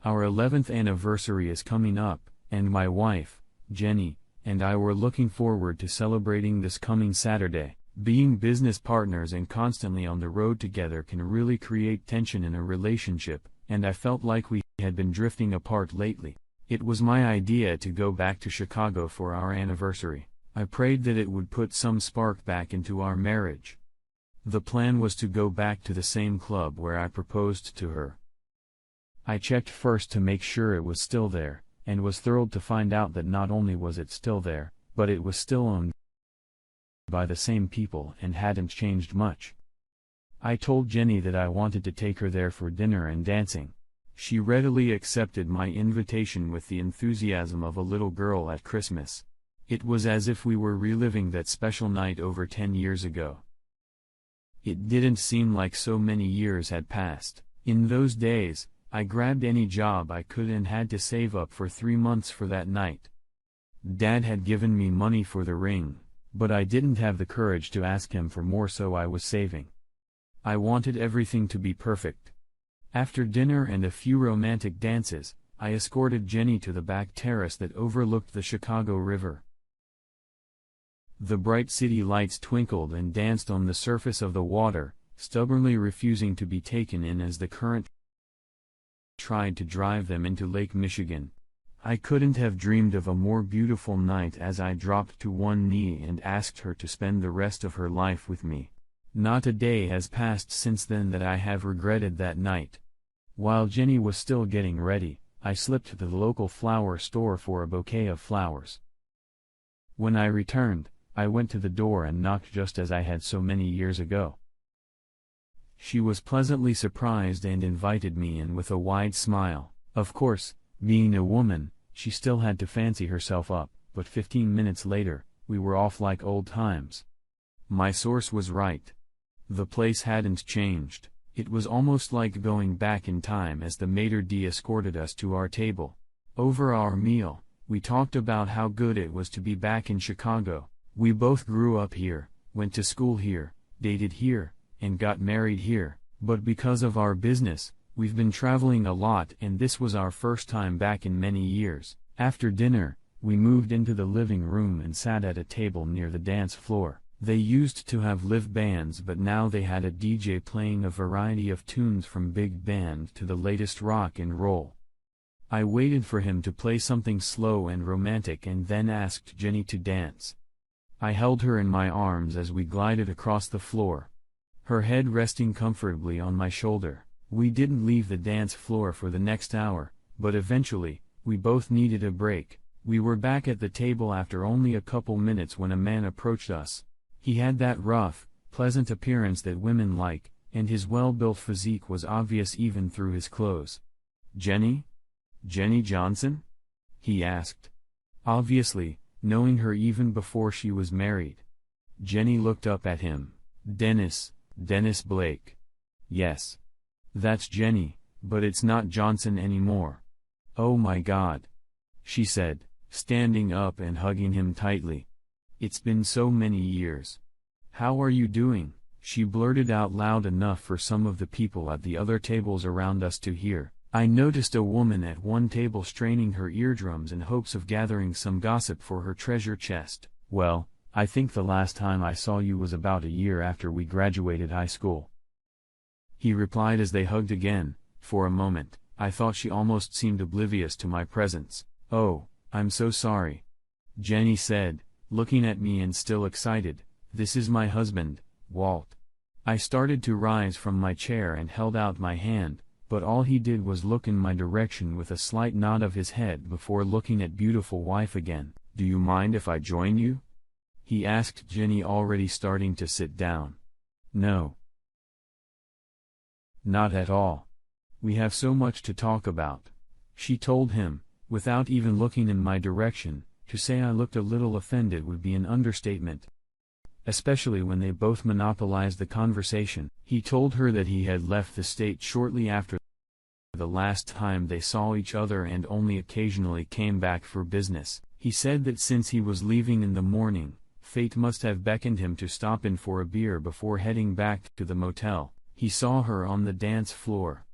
Our 11th anniversary is coming up, and my wife, Jenny, and I were looking forward to celebrating this coming Saturday. Being business partners and constantly on the road together can really create tension in a relationship, and I felt like we had been drifting apart lately. It was my idea to go back to Chicago for our anniversary. I prayed that it would put some spark back into our marriage. The plan was to go back to the same club where I proposed to her. I checked first to make sure it was still there, and was thrilled to find out that not only was it still there, but it was still owned by the same people and hadn't changed much. I told Jenny that I wanted to take her there for dinner and dancing. She readily accepted my invitation with the enthusiasm of a little girl at Christmas. It was as if we were reliving that special night over 10 years ago. It didn't seem like so many years had passed. In those days, I grabbed any job I could and had to save up for 3 months for that night. Dad had given me money for the ring, but I didn't have the courage to ask him for more, so I was saving. I wanted everything to be perfect. After dinner and a few romantic dances, I escorted Jenny to the back terrace that overlooked the Chicago River. The bright city lights twinkled and danced on the surface of the water, stubbornly refusing to be taken in as the current tried to drive them into Lake Michigan. I couldn't have dreamed of a more beautiful night as I dropped to one knee and asked her to spend the rest of her life with me. Not a day has passed since then that I have regretted that night. While Jenny was still getting ready, I slipped to the local flower store for a bouquet of flowers. When I returned, I went to the door and knocked just as I had so many years ago. She was pleasantly surprised and invited me in with a wide smile. Of course, being a woman, she still had to fancy herself up, but 15 minutes later, we were off like old times. My source was right. The place hadn't changed. It was almost like going back in time as the maitre d' escorted us to our table. Over our meal, we talked about how good it was to be back in Chicago. We both grew up here, went to school here, dated here, and got married here, but because of our business, we've been traveling a lot and this was our first time back in many years. After dinner, we moved into the living room and sat at a table near the dance floor. They used to have live bands, but now they had a DJ playing a variety of tunes from big band to the latest rock and roll. I waited for him to play something slow and romantic and then asked Jenny to dance. I held her in my arms as we glided across the floor, her head resting comfortably on my shoulder. We didn't leave the dance floor for the next hour, but eventually, we both needed a break. We were back at the table after only a couple minutes when a man approached us. He had that rough, pleasant appearance that women like, and his well-built physique was obvious even through his clothes. "Jenny? Jenny Johnson?" he asked. Obviously, knowing her even before she was married. Jenny looked up at him. Dennis Blake. "Yes. That's Jenny, but it's not Johnson anymore." "Oh my God," she said, standing up and hugging him tightly. "It's been so many years. How are you doing?" she blurted out loud enough for some of the people at the other tables around us to hear. I noticed a woman at one table straining her eardrums in hopes of gathering some gossip for her treasure chest. "Well, I think the last time I saw you was about a year after we graduated high school," he replied as they hugged again. For a moment, I thought she almost seemed oblivious to my presence. "Oh, I'm so sorry," Jenny said, looking at me and still excited. "This is my husband, Walt." I started to rise from my chair and held out my hand, but all he did was look in my direction with a slight nod of his head before looking at beautiful wife again. "Do you mind if I join you?" he asked Jenny, already starting to sit down. "No. Not at all. We have so much to talk about," she told him, without even looking in my direction. To say I looked a little offended would be an understatement, especially when they both monopolized the conversation. He told her that he had left the state shortly after the last time they saw each other and only occasionally came back for business. He said that since he was leaving in the morning, fate must have beckoned him to stop in for a beer before heading back to the motel. He saw her on the dance floor.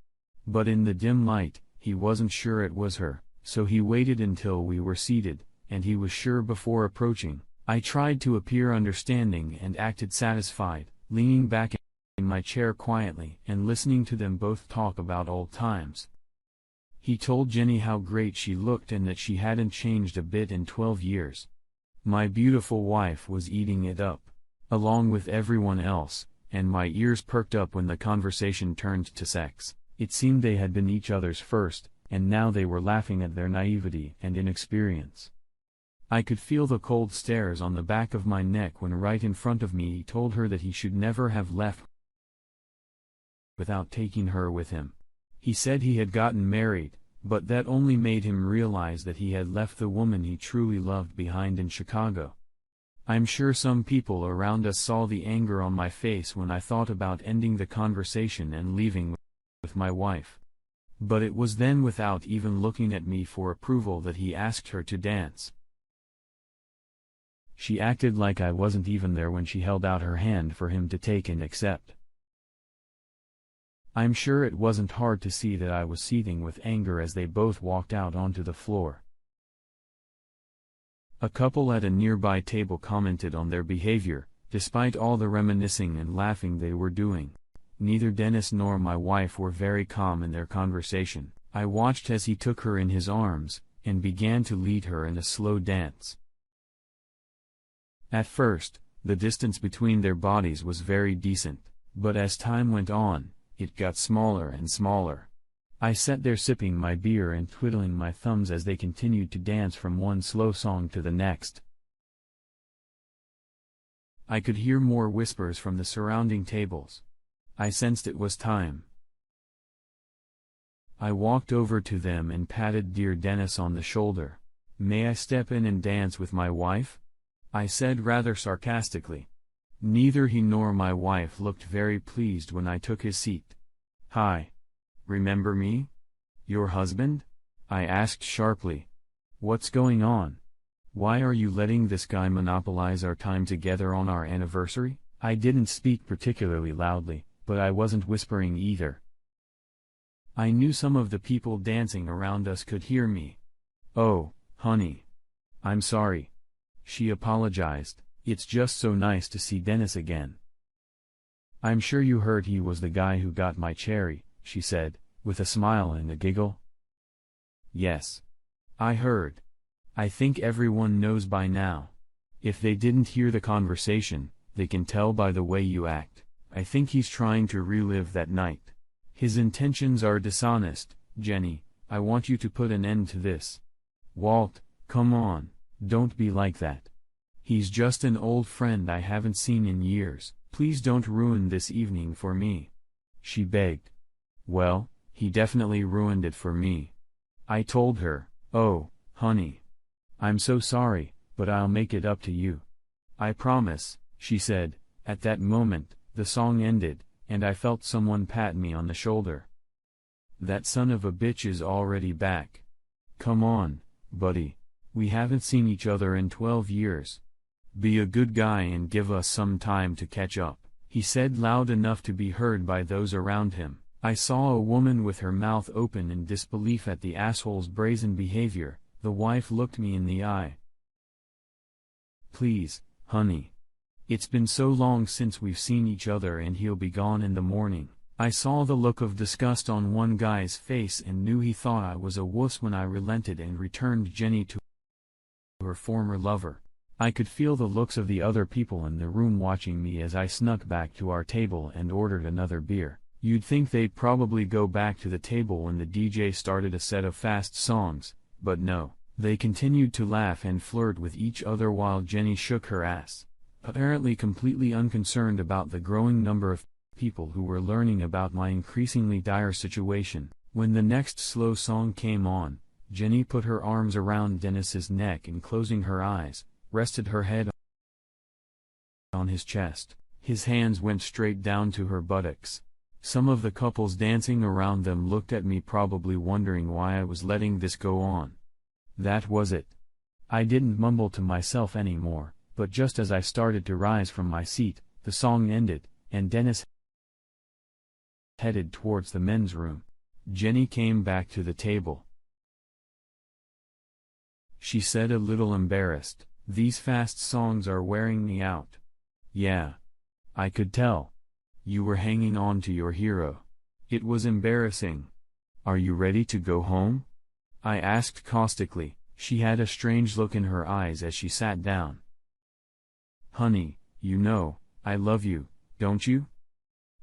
But in the dim light, He wasn't sure it was her, so he waited until we were seated, and he was sure before approaching. I tried to appear understanding and acted satisfied, leaning back in my chair quietly and listening to them both talk about old times. He told Jenny how great she looked and that she hadn't changed a bit in 12 years. My beautiful wife was eating it up, along with everyone else, and my ears perked up when the conversation turned to sex. It seemed they had been each other's first, and now they were laughing at their naivety and inexperience. I could feel the cold stares on the back of my neck when right in front of me he told her that he should never have left without taking her with him. He said he had gotten married, but that only made him realize that he had left the woman he truly loved behind in Chicago. I'm sure some people around us saw the anger on my face when I thought about ending the conversation and leaving with my wife. But it was then, without even looking at me for approval, that he asked her to dance. She acted like I wasn't even there when she held out her hand for him to take and accept. I'm sure it wasn't hard to see that I was seething with anger as they both walked out onto the floor. A couple at a nearby table commented on their behavior, despite all the reminiscing and laughing they were doing. Neither Dennis nor my wife were very calm in their conversation. I watched as he took her in his arms, and began to lead her in a slow dance. At first, the distance between their bodies was very decent, but as time went on, it got smaller and smaller. I sat there sipping my beer and twiddling my thumbs as they continued to dance from one slow song to the next. I could hear more whispers from the surrounding tables. I sensed it was time. I walked over to them and patted dear Dennis on the shoulder. "May I step in and dance with my wife?" I said rather sarcastically. Neither he nor my wife looked very pleased when I took his seat. "Hi. Remember me? Your husband?" I asked sharply. "What's going on? Why are you letting this guy monopolize our time together on our anniversary?" I didn't speak particularly loudly, but I wasn't whispering either. I knew some of the people dancing around us could hear me. "Oh, honey. I'm sorry." She apologized. "It's just so nice to see Dennis again." "I'm sure you heard he was the guy who got my cherry," she said, with a smile and a giggle. "Yes. I heard. I think everyone knows by now. If they didn't hear the conversation, they can tell by the way you act. I think he's trying to relive that night. His intentions are dishonest, Jenny. I want you to put an end to this. Walt, come on, don't be like that. He's just an old friend I haven't seen in years. Please don't ruin this evening for me," she begged. "Well, he definitely ruined it for me," I told her. "Oh, honey. I'm so sorry, but I'll make it up to you. I promise," she said. At that moment, the song ended, and I felt someone pat me on the shoulder. "That son of a bitch is already back. Come on, buddy. We haven't seen each other in 12 years. Be a good guy and give us some time to catch up," he said loud enough to be heard by those around him. I saw a woman with her mouth open in disbelief at the asshole's brazen behavior. The wife looked me in the eye. "Please, honey. It's been so long since we've seen each other and he'll be gone in the morning." I saw the look of disgust on one guy's face and knew he thought I was a wuss when I relented and returned Jenny to her former lover. I could feel the looks of the other people in the room watching me as I snuck back to our table and ordered another beer. You'd think they'd probably go back to the table when the DJ started a set of fast songs, but no. They continued to laugh and flirt with each other while Jenny shook her ass, apparently completely unconcerned about the growing number of people who were learning about my increasingly dire situation. When the next slow song came on, Jenny put her arms around Dennis's neck and, closing her eyes, rested her head on his chest. His hands went straight down to her buttocks. Some of the couples dancing around them looked at me, probably wondering why I was letting this go on. That was it. I didn't mumble to myself anymore, but just as I started to rise from my seat, the song ended, and Dennis headed towards the men's room. Jenny came back to the table. She said a little embarrassed, "These fast songs are wearing me out." "Yeah. I could tell. You were hanging on to your hero. It was embarrassing. Are you ready to go home?" I asked caustically. She had a strange look in her eyes as she sat down. "Honey, you know, I love you, don't you?"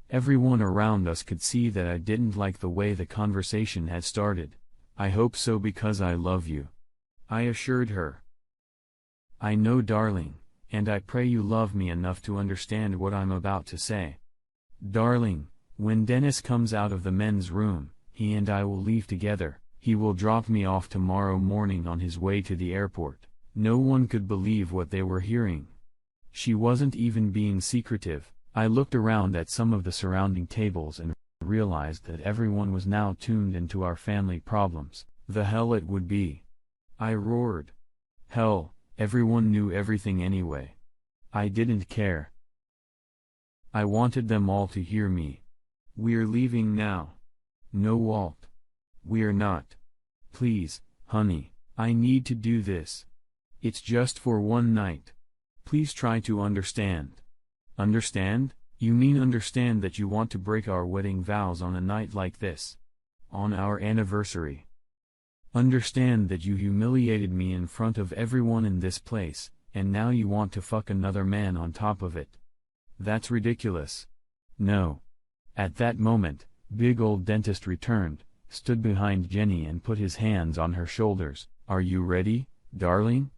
Everyone around us could see that I didn't like the way the conversation had started. "I hope so, because I love you," I assured her. "I know, darling, and I pray you love me enough to understand what I'm about to say. Darling, when Dennis comes out of the men's room, he and I will leave together. He will drop me off tomorrow morning on his way to the airport." No one could believe what they were hearing. She wasn't even being secretive. I looked around at some of the surrounding tables and realized that everyone was now tuned into our family problems. The hell it would be. I roared. Hell, everyone knew everything anyway. I didn't care. I wanted them all to hear me. "We're leaving now." "No, Walt. We're not. Please, honey, I need to do this. It's just for one night. Please try to understand." "Understand? You mean understand that you want to break our wedding vows on a night like this? On our anniversary? Understand that you humiliated me in front of everyone in this place, and now you want to fuck another man on top of it? That's ridiculous." "No." At that moment, big old dentist returned, stood behind Jenny and put his hands on her shoulders. "Are you ready, darling?"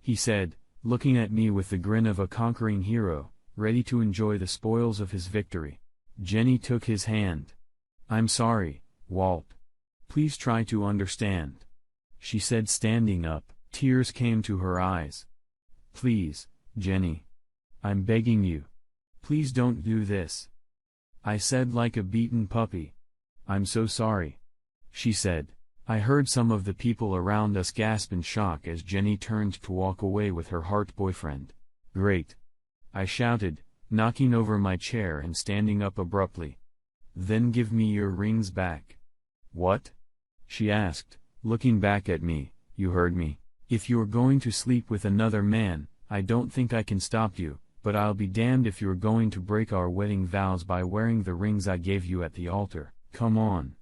he said, looking at me with the grin of a conquering hero, ready to enjoy the spoils of his victory. Jenny took his hand. "I'm sorry, Walt. Please try to understand," she said, standing up. Tears came to her eyes. "Please, Jenny. I'm begging you. Please don't do this," I said like a beaten puppy. "I'm so sorry," she said. I heard some of the people around us gasp in shock as Jenny turned to walk away with her heart boyfriend. "Great!" I shouted, knocking over my chair and standing up abruptly. "Then give me your rings back." "What?" she asked, looking back at me. "You heard me. If you're going to sleep with another man, I don't think I can stop you, but I'll be damned if you're going to break our wedding vows by wearing the rings I gave you at the altar." "Come on."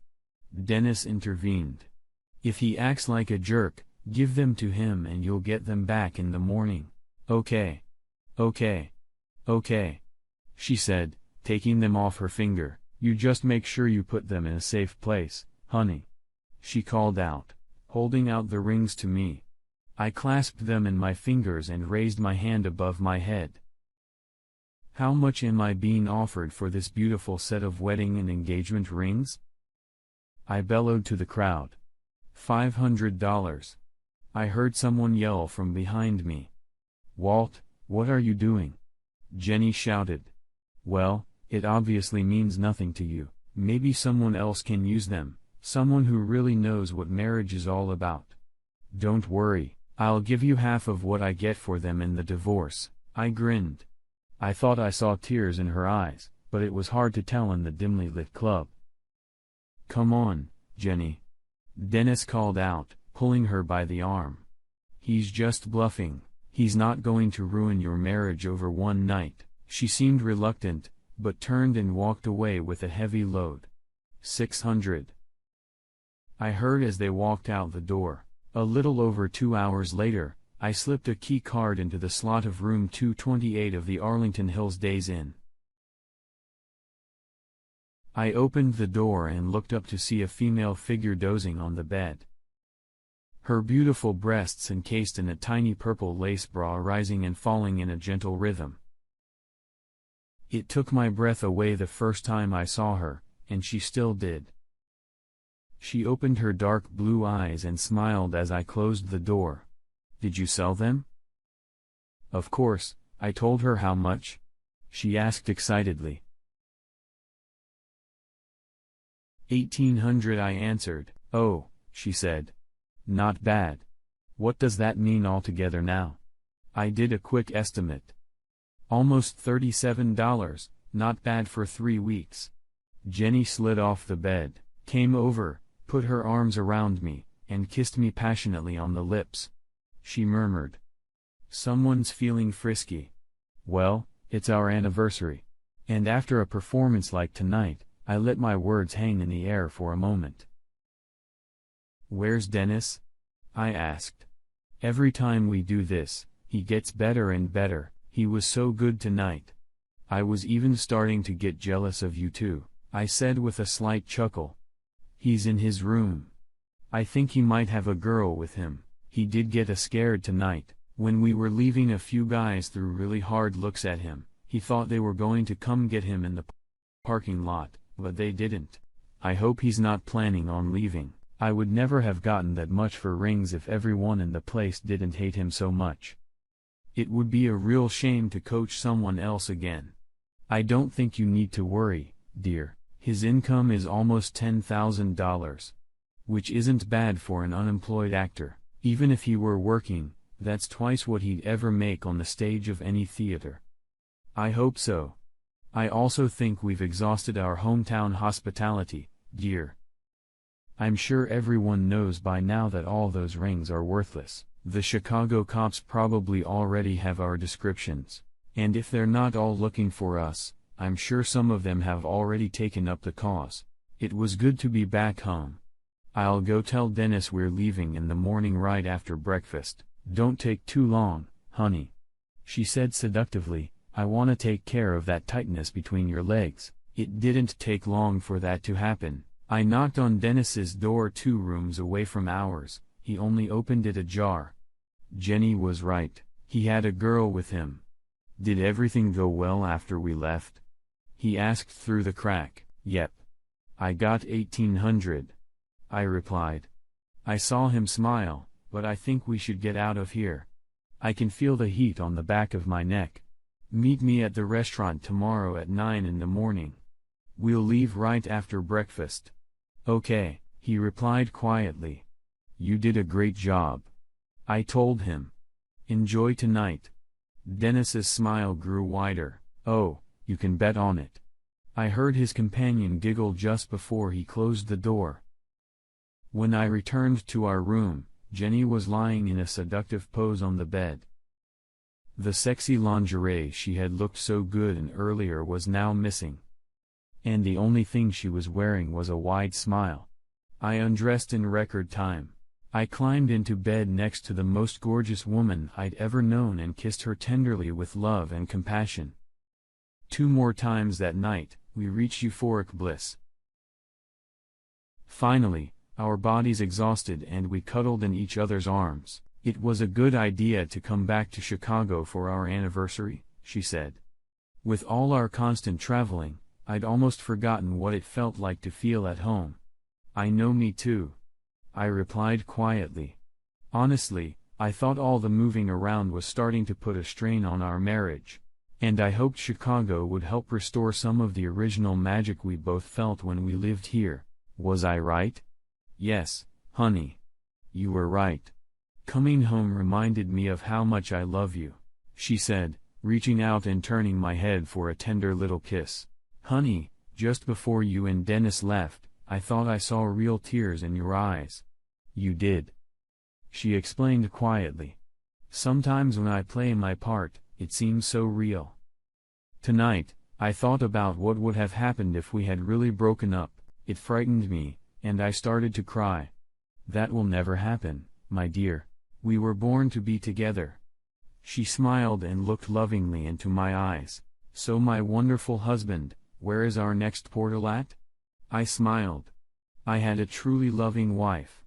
Dennis intervened. "If he acts like a jerk, give them to him and you'll get them back in the morning." "Okay. Okay. Okay," she said, taking them off her finger. "You just make sure you put them in a safe place, honey," she called out, holding out the rings to me. I clasped them in my fingers and raised my hand above my head. "How much am I being offered for this beautiful set of wedding and engagement rings?" I bellowed to the crowd. $500. I heard someone yell from behind me. "Walt, what are you doing?" Jenny shouted. "Well, it obviously means nothing to you. Maybe someone else can use them, someone who really knows what marriage is all about." "Don't worry, I'll give you half of what I get for them in the divorce." I grinned. I thought I saw tears in her eyes, but it was hard to tell in the dimly lit club. "Come on, Jenny," Dennis called out, pulling her by the arm. "He's just bluffing. He's not going to ruin your marriage over one night." She seemed reluctant, but turned and walked away with a heavy load. 600. I heard as they walked out the door. A little over 2 hours later, I slipped a key card into the slot of room 228 of the Arlington Hills Days Inn. I opened the door and looked up to see a female figure dozing on the bed. Her beautiful breasts encased in a tiny purple lace bra rising and falling in a gentle rhythm. It took my breath away the first time I saw her, and she still did. She opened her dark blue eyes and smiled as I closed the door. "Did you sell them?" "Of course," I told her. "How much?" she asked excitedly. $1,800, I answered. "Oh," she said. "Not bad. What does that mean altogether now?" I did a quick estimate. "Almost $37, not bad for 3 weeks." Jenny slid off the bed. came over, put her arms around me, and kissed me passionately on the lips. She murmured, "Someone's feeling frisky. Well, it's our anniversary." And after a performance like tonight, I let my words hang in the air for a moment. "Where's Dennis?" I asked. "Every time we do this, he gets better and better. He was so good tonight. I was even starting to get jealous of you too," I said with a slight chuckle. "He's in his room. I think he might have a girl with him. He did get scared tonight. When we were leaving, a few guys threw really hard looks at him. He thought they were going to come get him in the parking lot, but they didn't. I hope he's not planning on leaving. I would never have gotten that much for rings if everyone in the place didn't hate him so much. It would be a real shame to coach someone else again. I don't think you need to worry, dear. His income is almost $10,000. Which isn't bad for an unemployed actor. Even if he were working, that's twice what he'd ever make on the stage of any theater." "I hope so. I also think we've exhausted our hometown hospitality, dear. I'm sure everyone knows by now that all those rings are worthless. The Chicago cops probably already have our descriptions. And if they're not all looking for us, I'm sure some of them have already taken up the cause. It was good to be back home. I'll go tell Dennis we're leaving in the morning right after breakfast. Don't take too long, honey," she said seductively. "I want to take care of that tightness between your legs." It didn't take long for that to happen. I knocked on Dennis's door 2 rooms away from ours. He only opened it ajar. Jenny was right. He had a girl with him. "Did everything go well after we left?" he asked through the crack. "Yep. I got 1,800. I replied. I saw him smile, "But I think we should get out of here. I can feel the heat on the back of my neck. Meet me at the restaurant tomorrow at 9 in the morning. We'll leave right after breakfast." "Okay," he replied quietly. "You did a great job," I told him. "Enjoy tonight." Dennis's smile grew wider. "Oh, you can bet on it." I heard his companion giggle just before he closed the door. When I returned to our room, Jenny was lying in a seductive pose on the bed. The sexy lingerie she had looked so good in earlier was now missing. And the only thing she was wearing was a wide smile. I undressed in record time. I climbed into bed next to the most gorgeous woman I'd ever known and kissed her tenderly with love and compassion. 2 more times that night, we reached euphoric bliss. Finally, our bodies exhausted and we cuddled in each other's arms. "It was a good idea to come back to Chicago for our anniversary," she said. "With all our constant traveling, I'd almost forgotten what it felt like to feel at home." "I know, me too," I replied quietly. Honestly, I thought all the moving around was starting to put a strain on our marriage. And I hoped Chicago would help restore some of the original magic we both felt when we lived here. Was I right? "Yes, honey. You were right. Coming home reminded me of how much I love you," she said, reaching out and turning my head for a tender little kiss. "Honey, just before you and Dennis left, I thought I saw real tears in your eyes." "You did," she explained quietly. "Sometimes when I play my part, it seems so real." Tonight, I thought about what would have happened if we had really broken up. It frightened me, and I started to cry. "That will never happen, my dear. We were born to be together." She smiled and looked lovingly into my eyes. "So my wonderful husband, where is our next portal at?" I smiled. I had a truly loving wife.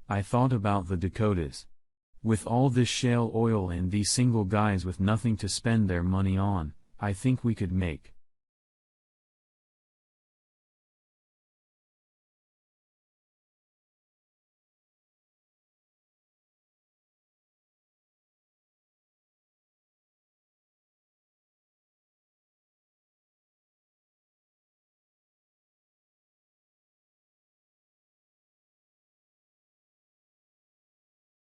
I thought about the Dakotas. With all this shale oil and these single guys with nothing to spend their money on, I think we could make